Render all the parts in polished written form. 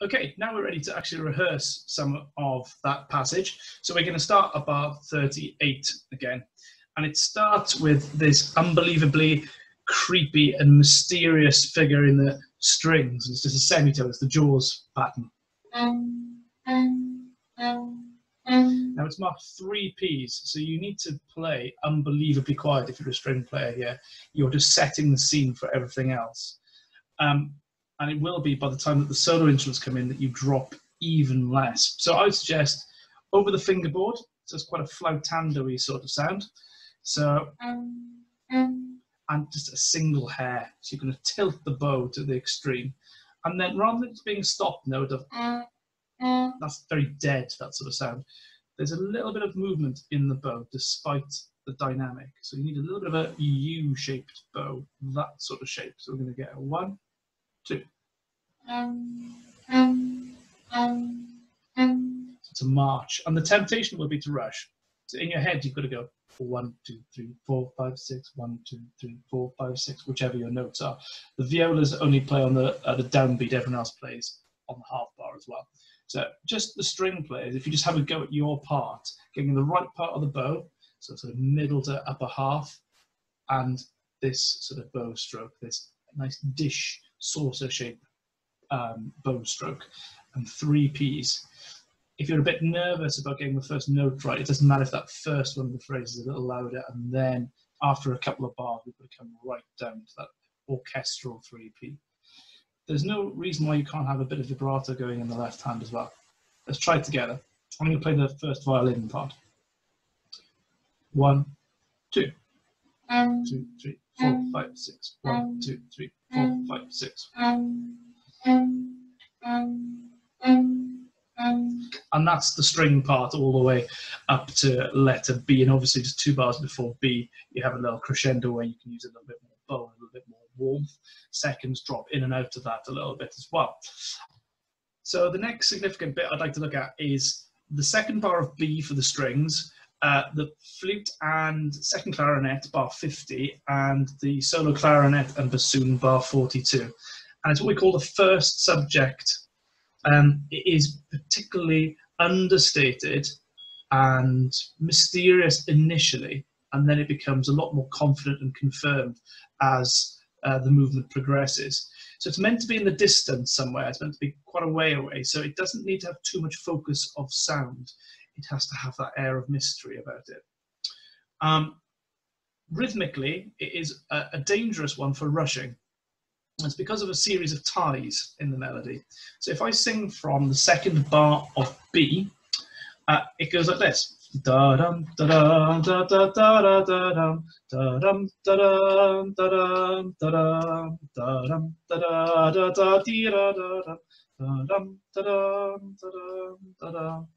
Okay, now we're ready to actually rehearse some of that passage. So we're going to start at bar 38 again. And it starts with this unbelievably creepy and mysterious figure in the strings. It's just a semitone, it's the Jaws pattern. Now it's marked 3 Ps, so you need to play unbelievably quiet if you're a string player here. You're just setting the scene for everything else. And it will be by the time that the solo instruments come in that you drop even less. So I would suggest over the fingerboard, so it's quite a flautando-y sort of sound. So, and just a single hair. So you're going to tilt the bow to the extreme. And then rather than it being a stop note of, that's very dead, that sort of sound, there's a little bit of movement in the bow despite the dynamic. So you need a little bit of a U-shaped bow, that sort of shape. So we're going to get a 1, 2. It's a march, and the temptation will be to rush. So in your head, you've got to go 1, 2, 3, 4, 5, 6, 1, 2, 3, 4, 5, 6, whichever your notes are. The violas only play on the downbeat, everyone else plays on the half bar as well. So just the string players, if you just have a go at your part, getting the right part of the bow, so sort of middle to upper half, and this sort of bow stroke, this nice dish saucer shape bow stroke, and 3 Ps. If you're a bit nervous about getting the first note right, it doesn't matter if that first one of the phrases is a little louder, and then after a couple of bars, we've got to come right down to that orchestral 3P. There's no reason why you can't have a bit of vibrato going in the left hand as well. Let's try it together. I'm going to play the first violin part. 1, 2, 2, 3, 4, 5, 6. 1, 2, 3, 4, 5, 6. And that's the string part all the way up to letter B. And obviously just 2 bars before B, you have a little crescendo where you can use a little bit more bow, a little bit more warmth. Seconds drop in and out of that a little bit as well. So the next significant bit I'd like to look at is the second bar of B for the strings, the flute and second clarinet, bar 50, and the solo clarinet and bassoon, bar 42. And it's what we call the first subject. It is particularly understated and mysterious initially, and then it becomes a lot more confident and confirmed as the movement progresses. So it's meant to be in the distance somewhere, it's meant to be quite a way away, so it doesn't need to have too much focus of sound. It has to have that air of mystery about it. Rhythmically, it is a dangerous one for rushing. It's because of a series of ties in the melody. So if I sing from the second bar of B, it goes like this. Da dum da dum da da da da dum da dum da dum da dum da dum da dum da da da da dee da da da dum da dum da dum da dum.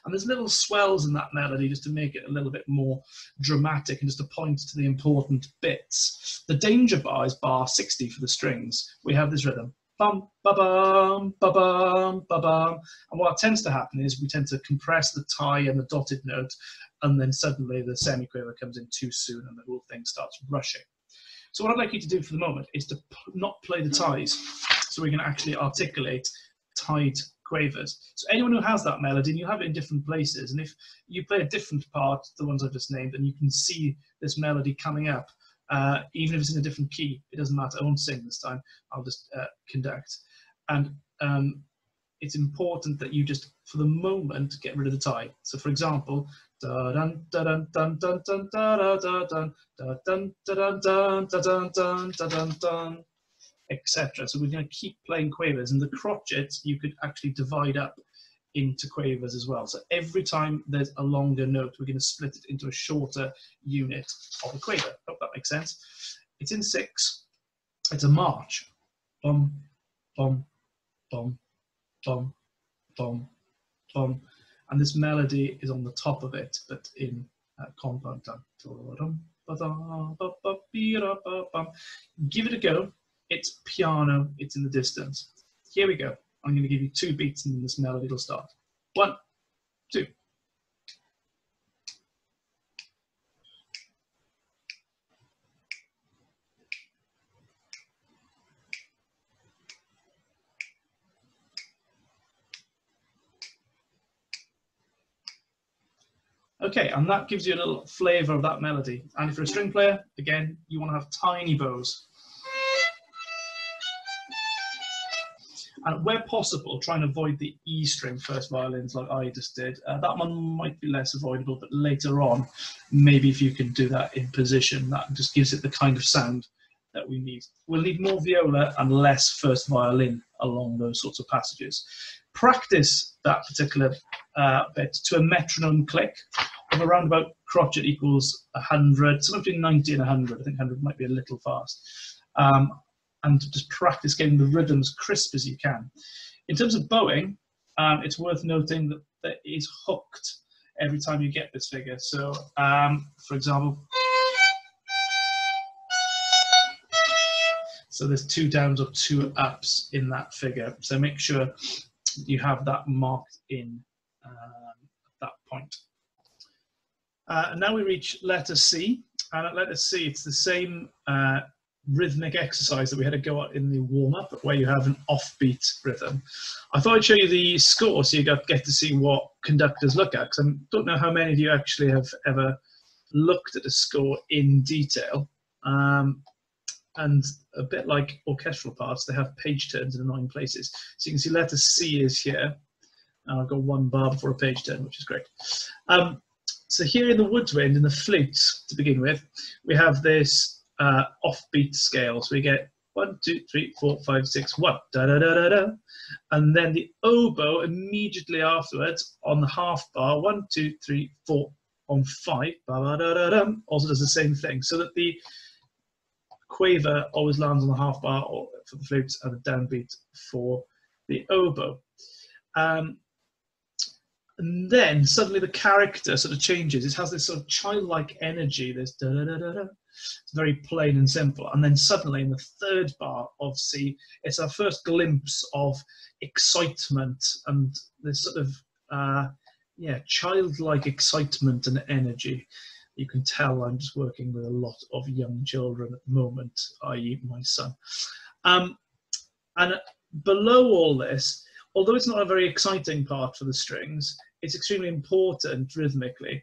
And there's little swells in that melody just to make it a little bit more dramatic and just to point to the important bits. The danger bar is bar 60 for the strings. We have this rhythm. Bum, ba bum, ba bum, ba bum. And what tends to happen is we tend to compress the tie and the dotted note, and then suddenly the semiquaver comes in too soon and the whole thing starts rushing. So what I'd like you to do for the moment is to not play the ties, so we can actually articulate tied quavers. So anyone who has that melody, and you have it in different places, and if you play a different part, the ones I've just named, and you can see this melody coming up, even if it's in a different key, it doesn't matter. I won't sing this time, I'll just conduct. And it's important that you just, for the moment, get rid of the tie. So for example, da dun da dun dun dun dun da da da dun da dun da dun dun da dun dun da dun dun, etc. So we're going to keep playing quavers, and the crotchets you could actually divide up into quavers as well. So every time there's a longer note, we're going to split it into a shorter unit of a quaver. Hope that makes sense. It's in 6. It's a march. Bum, bum, bum, bum, bum, bum. And this melody is on the top of it, but in compound time. Give it a go. It's piano, it's in the distance. Here we go. I'm going to give you 2 beats and then this melody will start. 1, 2. Okay, and that gives you a little flavour of that melody. And if you're a string player, again, you want to have tiny bows. And where possible, try and avoid the E string first violins like I just did. That one might be less avoidable, but later on, maybe if you can do that in position, that just gives it the kind of sound that we need. We'll need more viola and less first violin along those sorts of passages. Practice that particular bit to a metronome click of around about crotchet equals 100, somewhere between 90 and 100. I think 100 might be a little fast. And just practice getting the rhythms crisp as you can. In terms of bowing, it's worth noting that it is hooked every time you get this figure. So, for example, so there's 2 downs or 2 ups in that figure. So make sure you have that marked in at that point. And now we reach letter C. And at letter C, it's the same rhythmic exercise that we had to go at in the warm-up, where you have an offbeat rhythm. I thought I'd show you the score so you get to see what conductors look at, because I don't know how many of you actually have ever looked at a score in detail. And a bit like orchestral parts, they have page turns in 9 places. So you can see letter C is here. And I've got 1 bar before a page turn, which is great. So here in the woodwind, in the flute to begin with, we have this offbeat scale. So we get 1, 2, 3, 4, 5, 6, 1, da da da da da, and then the oboe immediately afterwards on the half bar, 1, 2, 3, 4 on 5, ba ba da da da, also does the same thing, so that the quaver always lands on the half bar for the flutes and the downbeat for the oboe. And then suddenly the character sort of changes. It has this sort of childlike energy, this da da da da da. It's very plain and simple. And then suddenly in the 3rd bar of C, it's our first glimpse of excitement and this sort of, childlike excitement and energy. You can tell I'm just working with a lot of young children at the moment, i.e. my son. And below all this, although it's not a very exciting part for the strings, it's extremely important rhythmically.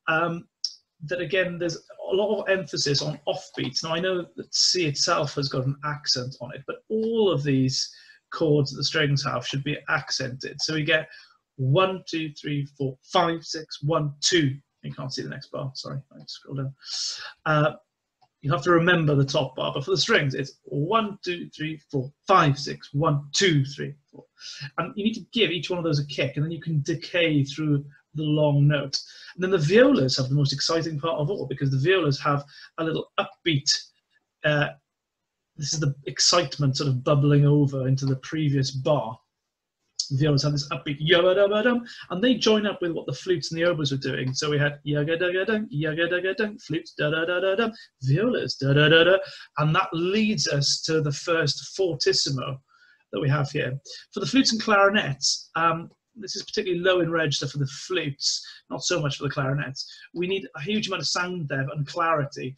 That again, there's a lot of emphasis on offbeats. Now I know that C itself has got an accent on it, but all of these chords that the strings have should be accented. So we get 1, 2, 3, 4, 5, 6, 1, 2. You can't see the next bar, sorry, I scroll down. You have to remember the top bar, but for the strings, it's 1, 2, 3, 4, 5, 6, 1, 2, 3, 4. And you need to give each one of those a kick, and then you can decay through the long note. And then the violas have the most exciting part of all, because the violas have a little upbeat. This is the excitement sort of bubbling over into the previous bar. The violas have this upbeat yaga-da-ba-dum, and they join up with what the flutes and the oboes are doing. So we had yaga-da-ga-dum, flutes da-da-da-da-dum, violas da-da-da-da, and that leads us to the first fortissimo that we have here. For the flutes and clarinets, this is particularly low in register for the flutes, not so much for the clarinets. We need a huge amount of sound depth and clarity.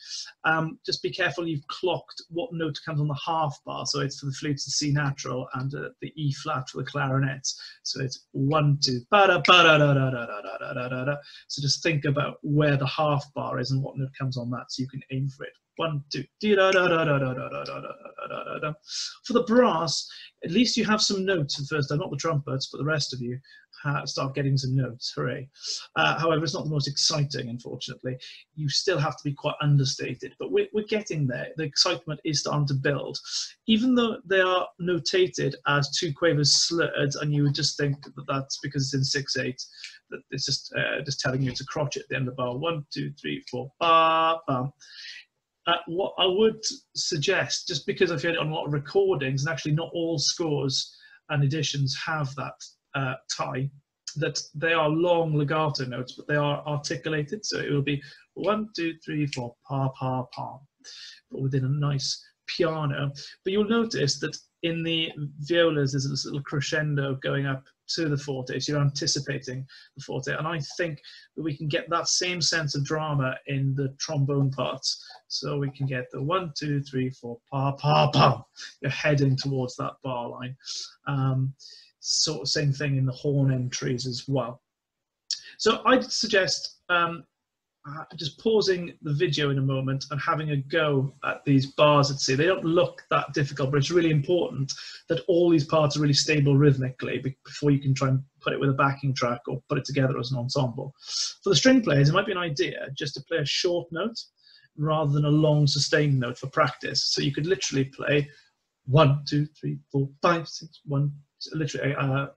Just be careful you've clocked what note comes on the half bar. So it's for the flutes, the C natural, and the E flat for the clarinets. So it's 1, 2, ba da ba da da da da da da da da da. So just think about where the half bar is and what note comes on that, so you can aim for it. 1, 2, da da da da da da da da da da. For the brass, at least you have some notes the first time, not the trumpets, but the rest of you start getting some notes. Hooray. However, it's not the most exciting, unfortunately. You still have to be quite understated, but we're getting there. The excitement is starting to build. Even though they are notated as 2 quavers slurred, and you would just think that that's because it's in 6/8, that it's just telling you it's a crotchet at the end of the bar. 1, 2, 3, 4, ba, ba. What I would suggest, just because I've heard it on a lot of recordings, and actually not all scores and editions have that tie, that they are long legato notes, but they are articulated. So it will be 1, 2, 3, 4, pa, pa, pa, but within a nice piano. But you'll notice that in the violas, there's this little crescendo going up to the forte, so you're anticipating the forte, and I think that we can get that same sense of drama in the trombone parts. So we can get the 1, 2, 3, 4, pa, pa, pa. You're heading towards that bar line. Sort of same thing in the horn entries as well. So I'd suggest just pausing the video in a moment and having a go at these bars at C. They don't look that difficult, but it's really important that all these parts are really stable rhythmically before you can try and put it with a backing track or put it together as an ensemble. For the string players, it might be an idea just to play a short note rather than a long sustained note for practice. So you could literally play 1, 2, 3, 4, 5, 6, 1, literally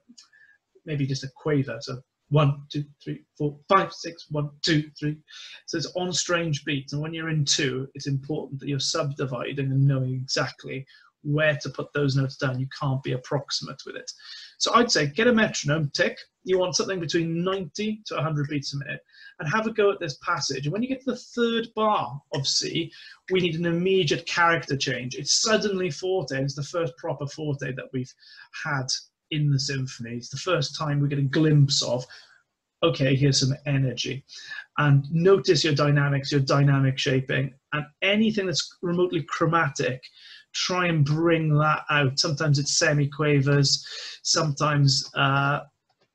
maybe just a quaver. So 1, 2, 3, 4, 5, 6, 1, 2, 3. So it's on strange beats. And when you're in two, it's important that you're subdividing and knowing exactly where to put those notes down. You can't be approximate with it. So I'd say get a metronome, tick. You want something between 90 to 100 beats a minute, and have a go at this passage. And when you get to the third bar of C, we need an immediate character change. It's suddenly forte. It's the first proper forte that we've had in the symphony. It's the first time we get a glimpse of, okay, here's some energy. And notice your dynamics, your dynamic shaping, and anything that's remotely chromatic, try and bring that out. Sometimes it's semi-quavers, sometimes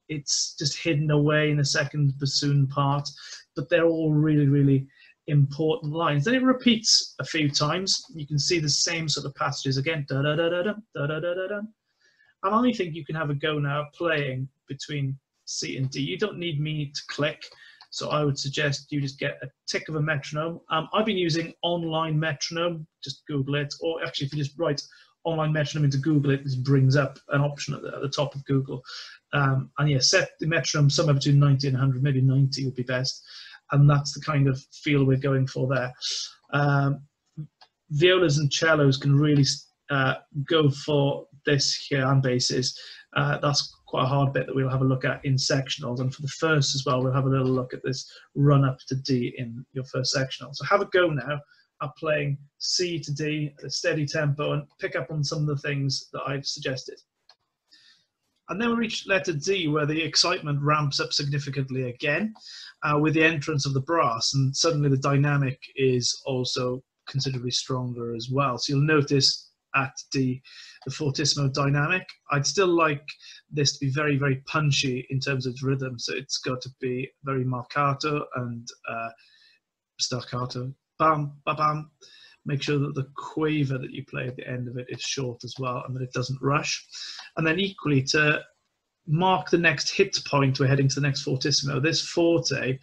it's just hidden away in the second bassoon part, but they're all really, really important lines. Then it repeats a few times. You can see the same sort of passages again. Da da da da da da da da da da. And I think you can have a go now playing between C and D. You don't need me to click, so I would suggest you just get a tick of a metronome. I've been using online metronome, just Google it, or actually if you just write online metronome into Google, it just brings up an option at the top of Google. And yeah, set the metronome somewhere between 90 and 100, maybe 90 would be best. And that's the kind of feel we're going for there. Violas and cellos can really go for this here, and basses. That's quite a hard bit that we'll have a look at in sectionals, and for the first as well, we'll have a little look at this run up to D in your first sectional. So have a go now at playing C to D at a steady tempo and pick up on some of the things that I've suggested. And then we reach letter D, where the excitement ramps up significantly again with the entrance of the brass, and suddenly the dynamic is also considerably stronger as well. So you'll notice at D, the fortissimo dynamic. I'd still like this to be very, very punchy in terms of its rhythm. So it's got to be very marcato and staccato. Bam, ba bam. Make sure that the quaver that you play at the end of it is short as well, and that it doesn't rush. And then equally, to mark the next hit point, we're heading to the next fortissimo. This forte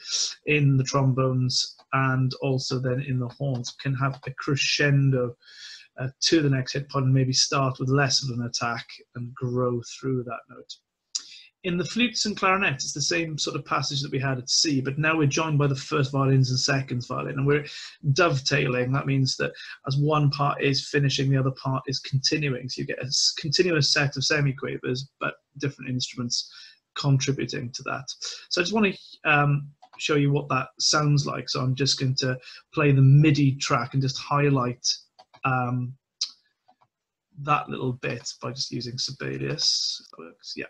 in the trombones and also then in the horns can have a crescendo to the next hit point, and maybe start with less of an attack and grow through that note. In the flutes and clarinets, it's the same sort of passage that we had at C, but now we're joined by the first violins and second violin, and we're dovetailing. That means that as one part is finishing, the other part is continuing. So you get a continuous set of semiquavers, but different instruments contributing to that. So I just want to show you what that sounds like. So I'm just going to play the MIDI track and just highlight that little bit by just using Sibelius. Yeah.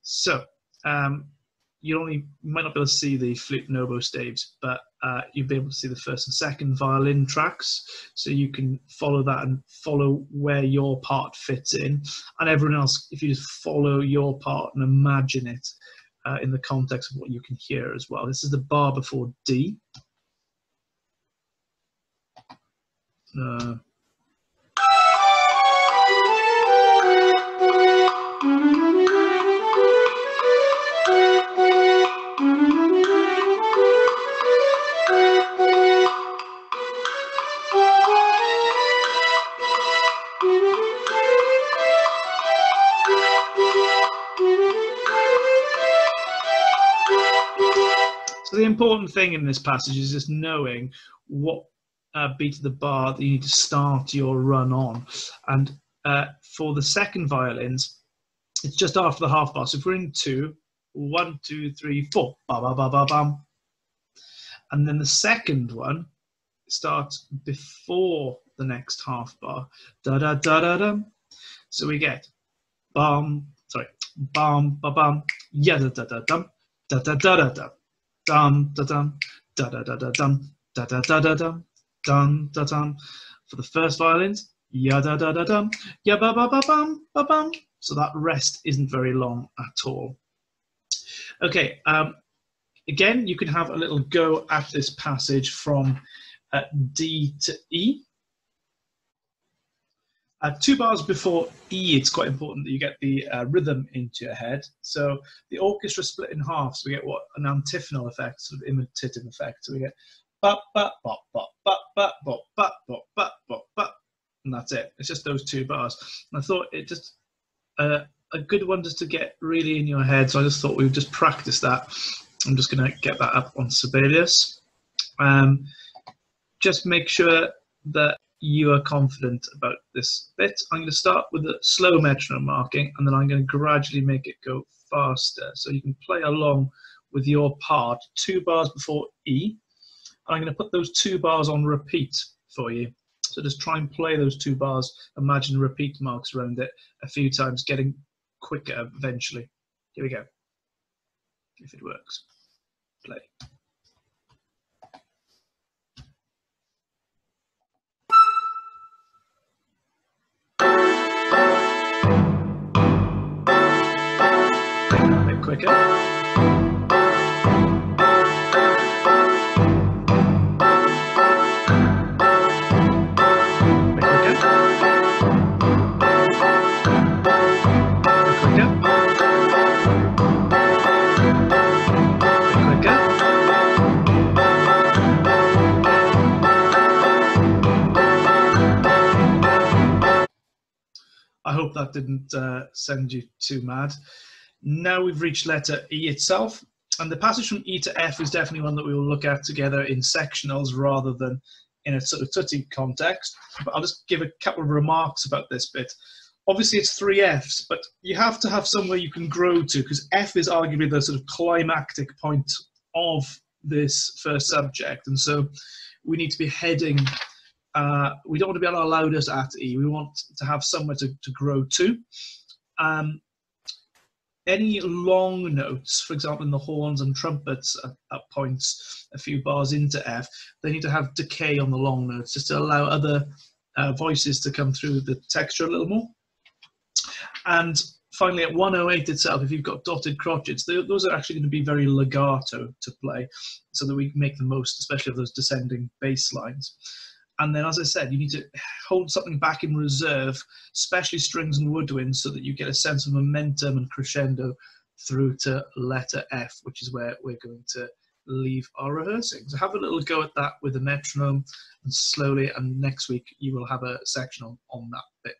So you might not be able to see the flute and oboe staves, but you'll be able to see the first and second violin tracks. So you can follow that and follow where your part fits in. And everyone else, if you just follow your part and imagine it in the context of what you can hear as well. This is the bar before D. So the important thing in this passage is just knowing what beat of the bar that you need to start your run on. And for the second violins, it's just after the half bar. So if we're in 2, 1, 2, 3, 4, ba ba ba ba bam. And then the second one starts before the next half bar. Da da da da da. So we get bam, bam ba bam, ya da da da dum, da da da da da. Dum da dum da da da da dum da da da da dum dum da dum. For the first violins, ya da da da dum, ya ba ba ba bum ba bum. So that rest isn't very long at all. Okay, Again, you can have a little go at this passage from D to E. 2 bars before E, it's quite important that you get the rhythm into your head. So the orchestra split in half, so we get what an antiphonal effect, sort of imitative effect. So we get bop bop bop bop bop bop bop bop bop bop bop bop, and that's it. It's just those 2 bars. And I thought it just a good one just to get really in your head. So I just thought we would just practice that. I'm just going to get that up on Sibelius. Just make sure that you are confident about this bit. I'm going to start with a slow metronome marking, and then I'm going to gradually make it go faster. So you can play along with your part 2 bars before E. And I'm going to put those 2 bars on repeat for you. So just try and play those 2 bars. Imagine repeat marks around it a few times, getting quicker eventually. Here we go. If it works. Play. A bit quicker. I hope that didn't send you too mad. Now we've reached letter E itself, and the passage from E to F is definitely one that we will look at together in sectionals rather than in a sort of tutti context. But I'll just give a couple of remarks about this bit. Obviously it's 3 Fs, but you have to have somewhere you can grow to, because F is arguably the sort of climactic point of this first subject, and so we need to be heading. We don't want to be on our loudest at E. We want to have somewhere to grow to. Any long notes, for example, in the horns and trumpets at points a few bars into F, they need to have decay on the long notes just to allow other voices to come through the texture a little more. And finally, at 108 itself, if you've got dotted crotchets, those are actually going to be very legato to play, so that we make the most, especially of those descending bass lines. And then, as I said, you need to hold something back in reserve, especially strings and woodwinds, so that you get a sense of momentum and crescendo through to letter F, which is where we're going to leave our rehearsing. So have a little go at that with the metronome, and slowly, and next week you will have a section on that bit.